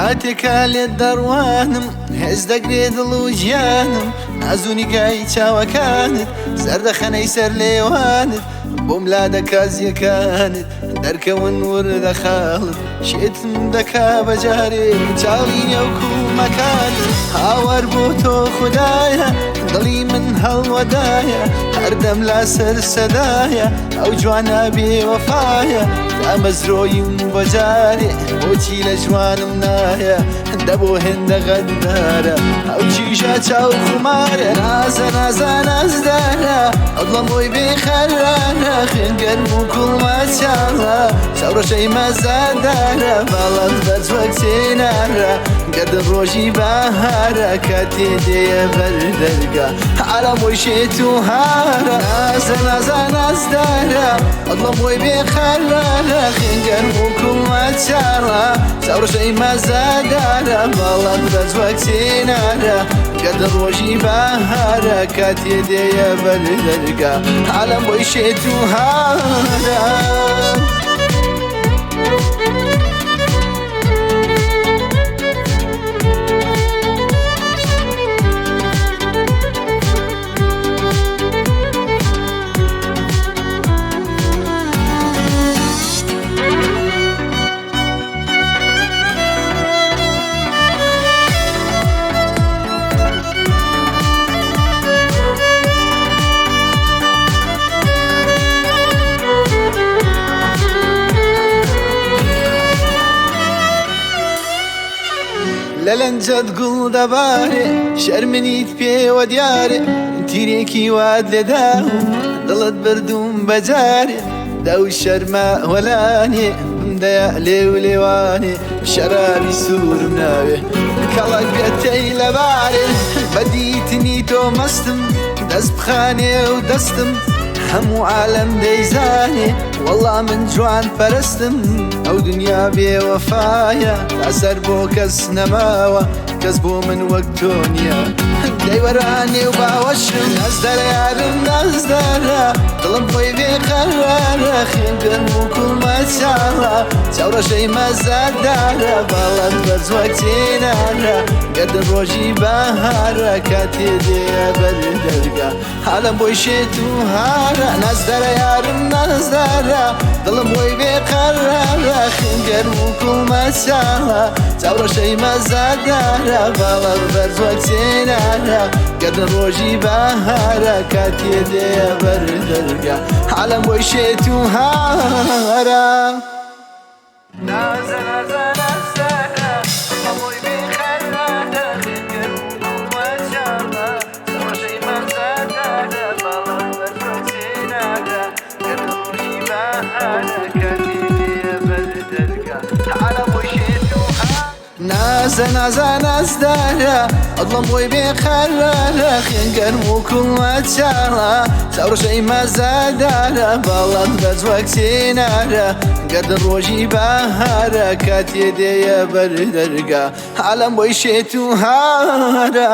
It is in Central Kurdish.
هاتێکا لێت دەڕوانم هێز دەگرێ دڵ و گیانم نازوونی گای چاوەکانت زەردەخەنەی سەر لێوانت بۆم لا دەکا زیەکانت دەرکەون وردە خاڵت شێتم دەکا بەجارێ چاوی نێو کومەکانت هاوار بۆ تۆ خودایە دڵی من هەڵوەدایە هەردەم لا سەر سەدایە ئەو جوانە بێوەفایە ئەمەزرۆیم بەجارێ بۆچی لە جوانم نایە دەبۆ هێندە غەدارە ئەو چیژە چاو خومارە نازە نازە نازدارە ئەڵەمۆی بێخەرانە خوێنگەرم و کوڵمە چاڵە چاوڕەشەی مەزادارە باڵەت بەجوەک چێنارە گەردن ڕۆژی بەهارە کاتێ دێیە بەردەرگا عەڵەمۆی شێت و هارە نازە نازە نازدارە ئەڵەمۆی بێخەرانە خوێنگەرم و کوڵمە چاڵە چاوڕەشەی مەزادارە باڵەت بەجوەک چێنارە گەردن ڕۆژی بەهارە کاتێ دێیە بەردەرگا عەڵەمۆی شێت و هارە لەلەنجەت گوڵ دەبارێ شەرمنیت پێوە دیارێ تیرێکی وات لێدا و دڵت بردوم بەجارێ دەو شەرمە وەلانێ دەیە لێو لێوانێ شەرابی سوورم ناوێ کەڵک بێتەی لەبارێ بەدیتنی تۆ مەستم دەست بخانێ و دەستم هەموو عالەم دەیزانێ وەڵا من جوان پەرستم ئەو دنیا بێوەفایە ئەسەر بۆ کەس نەماوە کەس بۆ من وەک تۆ نییە دەیوەرانێ و باوەشم نەزدەرە یارم نەزدەرە دڵم خۆی بێقەرارە خوێنگەرم و کوڵمە چاڵە چاوڕەشەی مەزادارە باڵەت بەجوەک چێنارە گەردن ڕۆژی بەهارە کاتێ دێیە بەردەرگا عەڵەم بۆی شێت و هارە نەزدەرە یارم نەزدەرە دڵم خۆی بێقەرارە خوێنگەرم و کوڵمە چاڵە چاوڕەشەی مەزادارە باڵەت بەجوەک چێنارە گەردن ڕۆژی بەهارە کاتێ دێیە بەردەرگا عەڵەم بۆی شێت و هارە نازە نازە نازدارە ئەڵەمۆی بێخەرانە خوێنگەرم و کوڵمە چاڵە چاوڕەشەی مەزادارە باڵەت بەجوەک چێنارە گەردن ڕۆژی بەهارە کاتێ دێیە بەردەرگا عەڵەم بۆی شێت و هارە نازە نازە نازدارە ئەڵەمۆی بێخەرانە خوێنگەرم و کوڵمە چاڵە چاوڕەشەی مەزادارە باڵەت بەجوەک چێنارە گەردن ڕۆژی بەهارە کاتێ دێیە بەردەرگا عەڵەم بۆی شێت و هارە